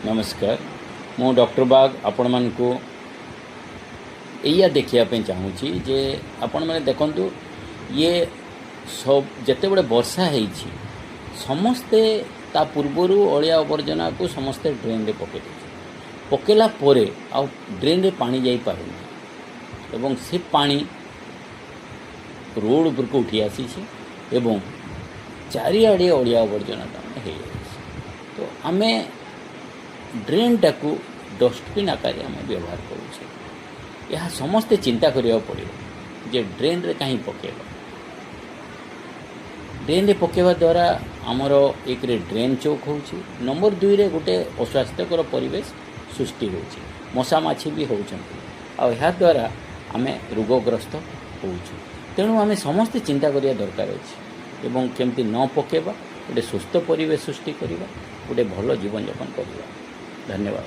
नमस्कार मु डॉक्टर बाग आपण मानकु एया देखिया चाहूँगी जे आपण मैंने देखंतु ये सब जिते बड़े वर्षा होती समस्ते ता पूर्वर अलिया आवर्जना को समस्ते ड्रेन रे पके पकेला परे आ ड्रेन रे पानी जाई पारुनी एवं से पानी रोड उपर को उठी आसी एवं चारिआडे अलिया आवर्जना हो तो आमे ड्रेन टाकू डस्टबिन आकार आम व्यवहार करुचे यह समस्ते चिंता करिया पड़े जे ड्रेन रे कहीं पकेबा ड्रेन रे पकेबा द्वारा आमर एक रे ड्रेन चौक होची नंबर 2 रे गोटे अस्वास्थ्यकर परिवेश सृष्टि होची मशा माछी भी होचंती आ यह द्वारा आम रोगग्रस्त होचु तेणु आम समस्ते चिंता करिया दरकार अछि एवं केमती न पकेबा गोटे सुस्थ परिवेश सृष्टि करिबा गोटे भल जीवन यापन करिबा। धन्यवाद।